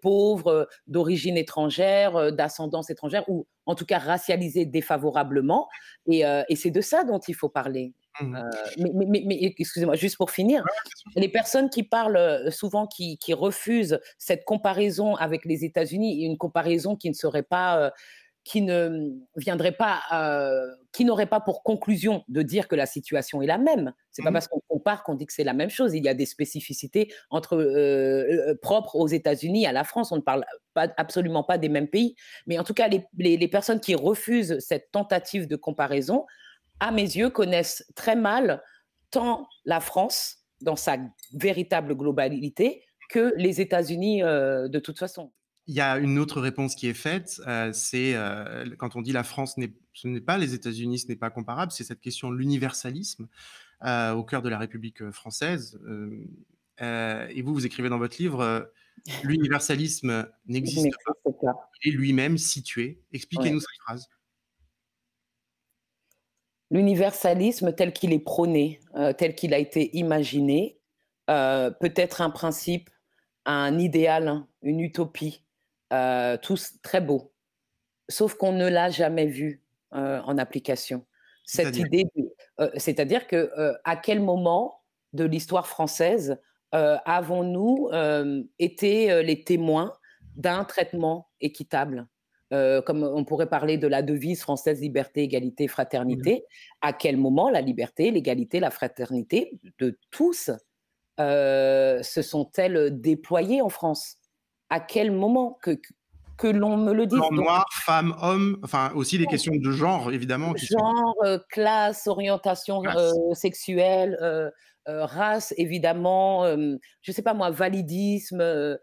pauvres, d'origine étrangère, d'ascendance étrangère, ou en tout cas racialisées défavorablement. Et c'est de ça dont il faut parler. Mais excusez-moi, juste pour finir, les personnes qui parlent souvent, qui refusent cette comparaison avec les États-Unis, une comparaison qui ne serait pas, qui ne viendrait pas, qui n'aurait pas pour conclusion de dire que la situation est la même. C'est pas parce qu'on compare qu'on dit que c'est la même chose. Il y a des spécificités propres aux États-Unis, à la France. On ne parle absolument pas des mêmes pays. Mais en tout cas, les personnes qui refusent cette tentative de comparaison, à mes yeux, connaissent très mal tant la France, dans sa véritable globalité, que les États-Unis de toute façon. Il y a une autre réponse qui est faite, c'est quand on dit la France, ce n'est pas les États-Unis, ce n'est pas comparable, c'est cette question de l'universalisme au cœur de la République française. Et vous écrivez dans votre livre, l'universalisme n'existe pas, il est lui-même situé. Expliquez-nous cette phrase. L'universalisme tel qu'il est prôné, tel qu'il a été imaginé, peut être un principe, un idéal, une utopie, tous très beaux, sauf qu'on ne l'a jamais vu en application. Cette idée, c'est-à-dire que à quel moment de l'histoire française avons-nous été les témoins d'un traitement équitable? Comme on pourrait parler de la devise française liberté, égalité, fraternité. À quel moment la liberté, l'égalité, la fraternité de tous se sont-elles déployées en France? À quel moment que l'on me le dise? Blanc, noir, femme, homme, enfin aussi des questions de genre, évidemment. Genre, classe, orientation sexuelle, race, évidemment, je ne sais pas moi, validisme.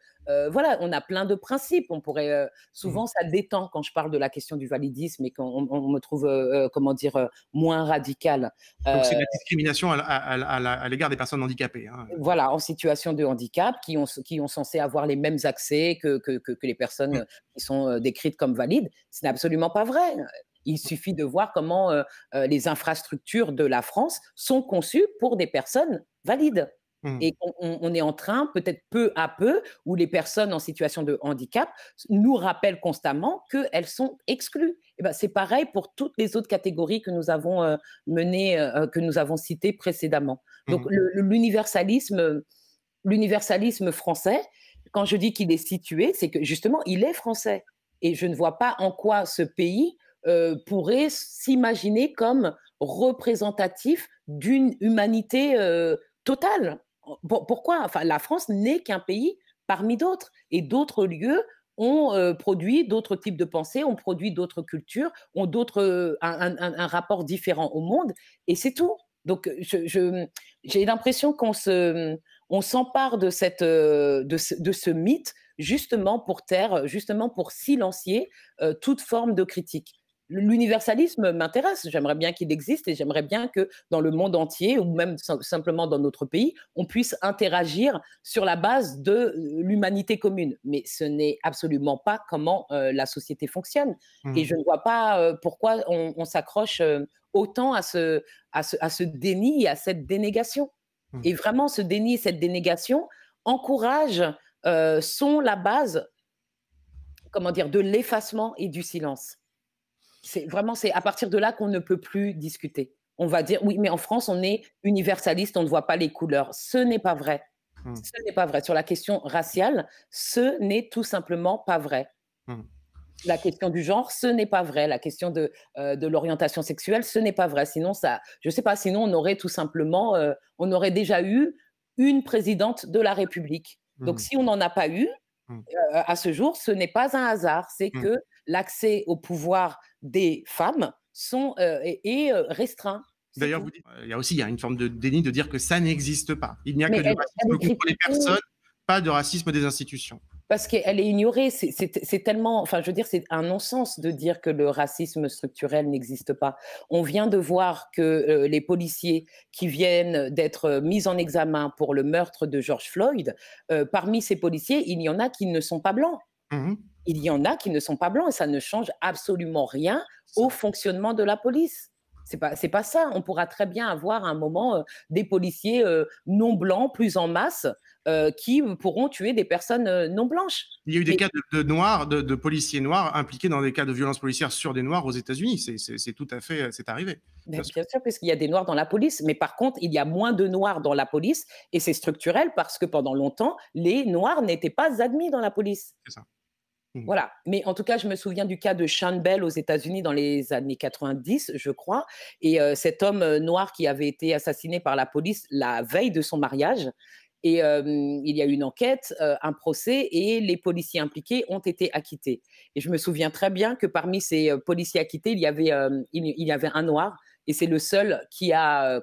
Voilà, on a plein de principes. On pourrait souvent, ça détend quand je parle de la question du validisme et qu'on me trouve, comment dire, moins radical. Donc c'est la discrimination à l'égard des personnes handicapées. Hein. Voilà, en situation de handicap, qui ont censé avoir les mêmes accès que les personnes qui sont décrites comme valides. Ce n'est absolument pas vrai. Il suffit de voir comment les infrastructures de la France sont conçues pour des personnes valides. Et on est en train, peut-être peu à peu, où les personnes en situation de handicap nous rappellent constamment qu'elles sont exclues. Et ben, c'est pareil pour toutes les autres catégories que nous avons que nous avons citées précédemment. Donc l'universalisme français, quand je dis qu'il est situé, c'est que justement, il est français. Et je ne vois pas en quoi ce pays pourrait s'imaginer comme représentatif d'une humanité totale. Pourquoi? Enfin, la France n'est qu'un pays parmi d'autres, et d'autres lieux ont produit d'autres types de pensées, ont produit d'autres cultures, ont un rapport différent au monde, et c'est tout. Donc, j'ai l'impression qu'on s'empare de ce mythe justement pour taire, justement pour silencier toute forme de critique. L'universalisme m'intéresse, j'aimerais bien qu'il existe et j'aimerais bien que dans le monde entier ou même simplement dans notre pays, on puisse interagir sur la base de l'humanité commune. Mais ce n'est absolument pas comment la société fonctionne. Et je ne vois pas pourquoi on s'accroche autant à ce déni et à cette dénégation. Et vraiment, ce déni et cette dénégation encouragent, sont la base, comment dire, de l'effacement et du silence. C'est à partir de là qu'on ne peut plus discuter. On va dire, oui, mais en France, on est universaliste, on ne voit pas les couleurs. Ce n'est pas vrai. Ce n'est pas vrai. Sur la question raciale, ce n'est tout simplement pas vrai. La question du genre, ce n'est pas vrai. La question de l'orientation sexuelle, ce n'est pas vrai. Sinon, je ne sais pas, sinon on aurait tout simplement, on aurait déjà eu une présidente de la République. Donc, si on n'en a pas eu, à ce jour, ce n'est pas un hasard. C'est que l'accès au pouvoir des femmes est restreint. D'ailleurs, il y a une forme de déni de dire que ça n'existe pas. Il n'y a que du racisme contre les personnes, pas de racisme des institutions. Parce qu'elle est ignorée. C'est tellement, enfin, je veux dire, c'est un non-sens de dire que le racisme structurel n'existe pas. On vient de voir que les policiers qui viennent d'être mis en examen pour le meurtre de George Floyd, parmi ces policiers, il y en a qui ne sont pas blancs. Il y en a qui ne sont pas blancs et ça ne change absolument rien au fonctionnement de la police. C'est pas ça. On pourra très bien avoir à un moment des policiers non blancs plus en masse qui pourront tuer des personnes non blanches. Il y a eu des cas de policiers noirs impliqués dans des cas de violences policières sur des noirs aux États-Unis. C'est tout à fait, c'est arrivé. Bien sûr, puisqu'il y a des noirs dans la police. Mais par contre, il y a moins de noirs dans la police et c'est structurel parce que pendant longtemps, les noirs n'étaient pas admis dans la police. C'est ça. Voilà, mais en tout cas, je me souviens du cas de Sean Bell aux États-Unis dans les années 90, je crois, et cet homme noir qui avait été assassiné par la police la veille de son mariage. Et il y a eu une enquête, un procès, et les policiers impliqués ont été acquittés. Et je me souviens très bien que parmi ces policiers acquittés, il y avait un noir, et c'est le seul qui a,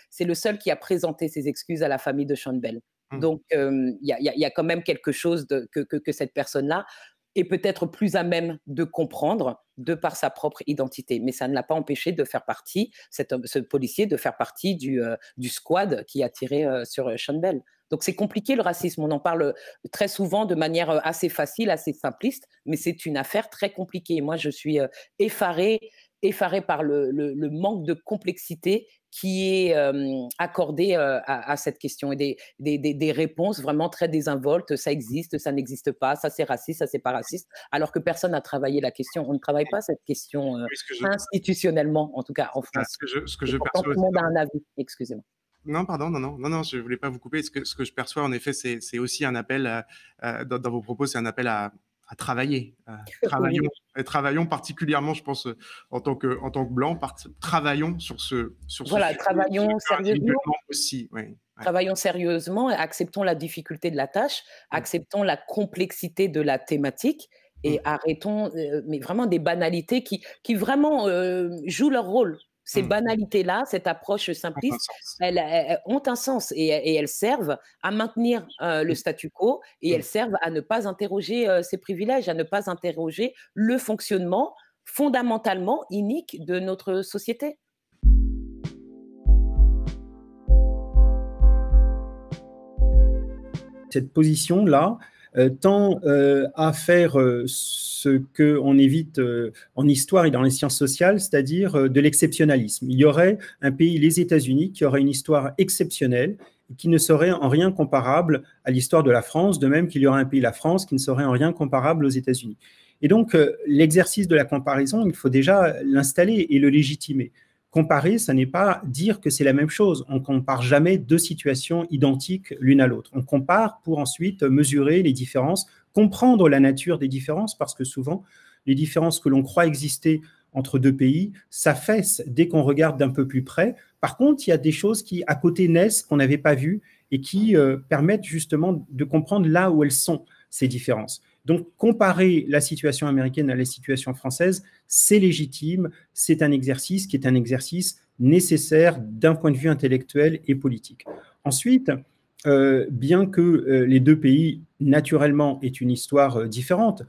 c'est le seul qui a présenté ses excuses à la famille de Sean Bell. Donc, il y a quand même quelque chose que cette personne-là est peut-être plus à même de comprendre de par sa propre identité. Mais ça ne l'a pas empêché de faire partie, ce policier, de faire partie du squad qui a tiré sur Sean Bell. Donc c'est compliqué le racisme, on en parle très souvent de manière assez facile, assez simpliste, mais c'est une affaire très compliquée. Moi, je suis effarée par le manque de complexité qui est accordé à cette question et des réponses vraiment très désinvoltes. Ça existe, ça n'existe pas, ça c'est raciste, ça c'est pas raciste, alors que personne n'a travaillé la question. On ne travaille pas cette question institutionnellement, en tout cas en France. Ce que je perçois, tout le monde a un avis, excusez-moi. Non, pardon, non, je voulais pas vous couper. Ce que je perçois, en effet, c'est aussi un appel, dans vos propos, c'est un appel à travailler. Travaillons particulièrement, je pense, en tant que blanc, travaillons sur ce voilà, travaillons sérieusement. Aussi, oui. Travaillons sérieusement, acceptons la difficulté de la tâche, acceptons la complexité de la thématique et arrêtons mais vraiment des banalités qui vraiment jouent leur rôle. Ces banalités-là, cette approche simpliste, elles ont un sens et elles servent à maintenir le statu quo et elles servent à ne pas interroger ces privilèges, à ne pas interroger le fonctionnement fondamentalement inique de notre société. Cette position-là tend à faire ce qu'on évite en histoire et dans les sciences sociales, c'est-à-dire de l'exceptionnalisme. Il y aurait un pays, les États-Unis, qui aurait une histoire exceptionnelle et qui ne serait en rien comparable à l'histoire de la France, de même qu'il y aurait un pays, la France, qui ne serait en rien comparable aux États-Unis. Et donc, l'exercice de la comparaison, il faut déjà l'installer et le légitimer. Comparer, ça n'est pas dire que c'est la même chose. On ne compare jamais deux situations identiques l'une à l'autre. On compare pour ensuite mesurer les différences, comprendre la nature des différences, parce que souvent, les différences que l'on croit exister entre deux pays s'affaissent dès qu'on regarde d'un peu plus près. Par contre, il y a des choses qui, à côté, naissent, qu'on n'avait pas vues et qui permettent justement de comprendre là où elles sont, ces différences. Donc, comparer la situation américaine à la situation française, c'est légitime, c'est un exercice qui est un exercice nécessaire d'un point de vue intellectuel et politique. Ensuite, bien que les deux pays, naturellement, aient une histoire différente,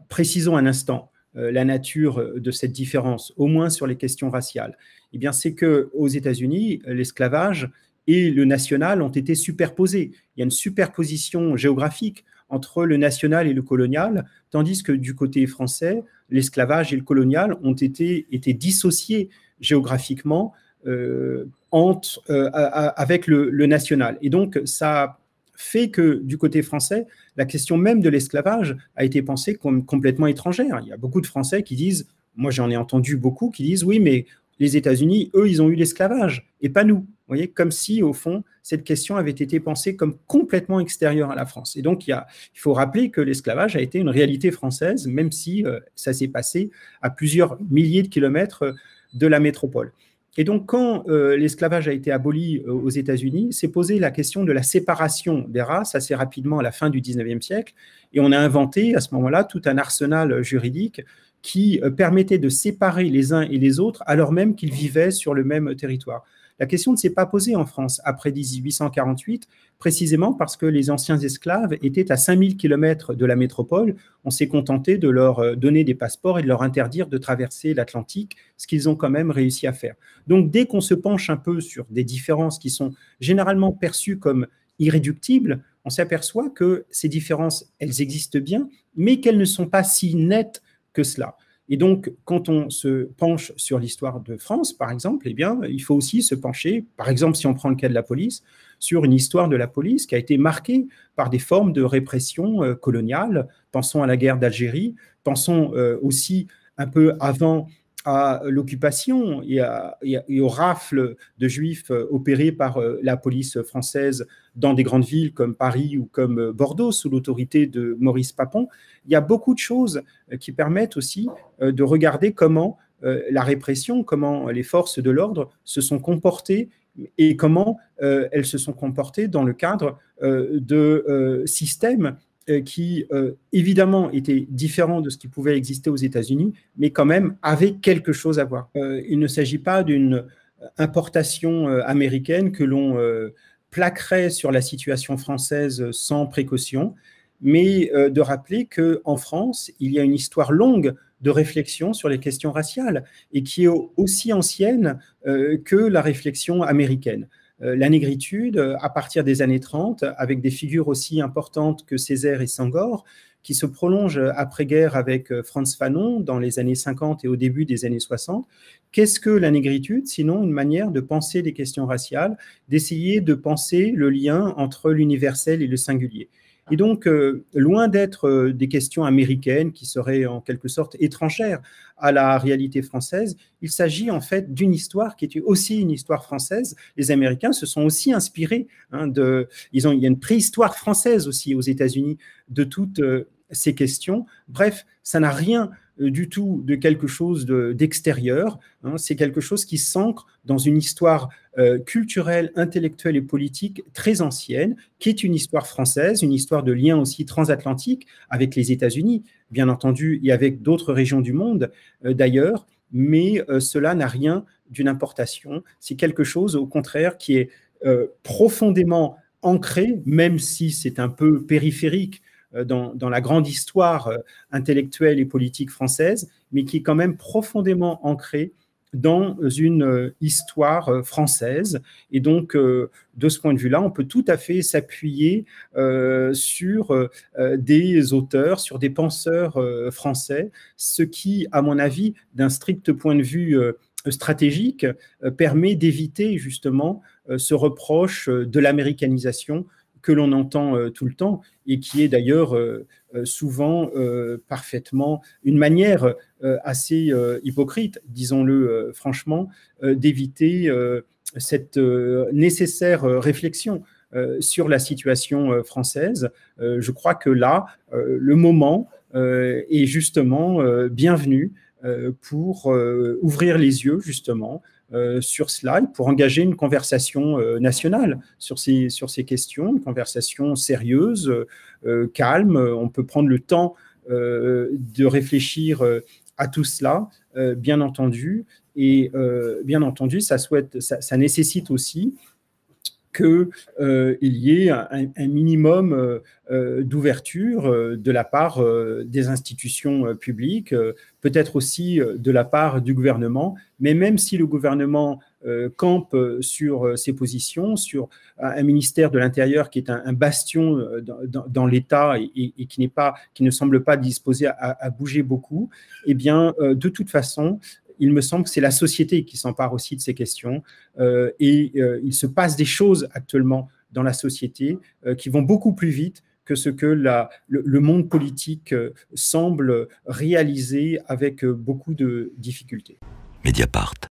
précisons un instant la nature de cette différence, au moins sur les questions raciales. Eh bien, c'est qu'aux États-Unis, l'esclavage et le national ont été superposés. Il y a une superposition géographique entre le national et le colonial, tandis que du côté français, l'esclavage et le colonial ont été dissociés géographiquement avec le national. Et donc, ça fait que du côté français, la question même de l'esclavage a été pensée comme complètement étrangère. Il y a beaucoup de Français qui disent, moi j'en ai entendu beaucoup, qui disent « oui, mais les États-Unis, eux, ils ont eu l'esclavage, et pas nous ». Vous voyez, comme si, au fond, cette question avait été pensée comme complètement extérieure à la France. Et donc, il faut rappeler que l'esclavage a été une réalité française, même si ça s'est passé à plusieurs milliers de kilomètres de la métropole. Et donc, quand l'esclavage a été aboli aux États-Unis, s'est posée la question de la séparation des races assez rapidement à la fin du 19e siècle. Et on a inventé, à ce moment-là, tout un arsenal juridique qui permettait de séparer les uns et les autres alors même qu'ils vivaient sur le même territoire. La question ne s'est pas posée en France après 1848, précisément parce que les anciens esclaves étaient à 5000 km de la métropole. On s'est contenté de leur donner des passeports et de leur interdire de traverser l'Atlantique, ce qu'ils ont quand même réussi à faire. Donc, dès qu'on se penche un peu sur des différences qui sont généralement perçues comme irréductibles, on s'aperçoit que ces différences, elles existent bien, mais qu'elles ne sont pas si nettes que cela. Et donc, quand on se penche sur l'histoire de France, par exemple, eh bien, il faut aussi se pencher, par exemple, si on prend le cas de la police, sur une histoire de la police qui a été marquée par des formes de répression coloniale. Pensons à la guerre d'Algérie, pensons aussi un peu avant à l'occupation et aux rafles de juifs opérés par la police française dans des grandes villes comme Paris ou comme Bordeaux, sous l'autorité de Maurice Papon. Il y a beaucoup de choses qui permettent aussi de regarder comment la répression, comment les forces de l'ordre se sont comportées et comment elles se sont comportées dans le cadre de systèmes qui, évidemment, étaient différents de ce qui pouvait exister aux États-Unis, mais quand même avaient quelque chose à voir. Il ne s'agit pas d'une importation américaine que l'on plaquerait sur la situation française sans précaution, mais de rappeler qu'en France, il y a une histoire longue de réflexion sur les questions raciales et qui est aussi ancienne que la réflexion américaine. La négritude, à partir des années 30, avec des figures aussi importantes que Césaire et Senghor, qui se prolongent après-guerre avec Frantz Fanon dans les années 50 et au début des années 60. Qu'est-ce que la négritude, sinon une manière de penser les questions raciales, d'essayer de penser le lien entre l'universel et le singulier. Et donc, loin d'être des questions américaines qui seraient en quelque sorte étrangères à la réalité française, il s'agit en fait d'une histoire qui est aussi une histoire française. Les Américains se sont aussi inspirés, il y a une préhistoire française aussi aux États-Unis de toutes ces questions. Bref, ça n'a rien du tout de quelque chose d'extérieur, c'est quelque chose qui s'ancre dans une histoire culturelle, intellectuelle et politique très ancienne, qui est une histoire française, une histoire de liens aussi transatlantiques avec les États-Unis, bien entendu, et avec d'autres régions du monde d'ailleurs, mais cela n'a rien d'une importation. C'est quelque chose, au contraire, qui est profondément ancré, même si c'est un peu périphérique dans la grande histoire intellectuelle et politique française, mais qui est quand même profondément ancrée dans une histoire française. Et donc, de ce point de vue-là, on peut tout à fait s'appuyer sur des auteurs, sur des penseurs français, ce qui, à mon avis, d'un strict point de vue stratégique, permet d'éviter justement ce reproche de l'américanisation que l'on entend tout le temps et qui est d'ailleurs souvent parfaitement une manière assez hypocrite, disons-le franchement, d'éviter cette nécessaire réflexion sur la situation française. Je crois que là, le moment est justement bienvenu pour ouvrir les yeux justement sur cela, pour engager une conversation nationale sur ces questions, une conversation sérieuse, calme. On peut prendre le temps de réfléchir à tout cela, bien entendu, et bien entendu, ça nécessite aussi qu'il y ait un minimum d'ouverture de la part des institutions publiques, peut-être aussi de la part du gouvernement, mais même si le gouvernement campe sur ses positions, sur un ministère de l'Intérieur qui est un bastion dans l'État et qui ne semble pas disposé à bouger beaucoup, eh bien, de toute façon, il me semble que c'est la société qui s'empare aussi de ces questions et il se passe des choses actuellement dans la société qui vont beaucoup plus vite que ce que le monde politique semble réaliser avec beaucoup de difficultés. Mediapart.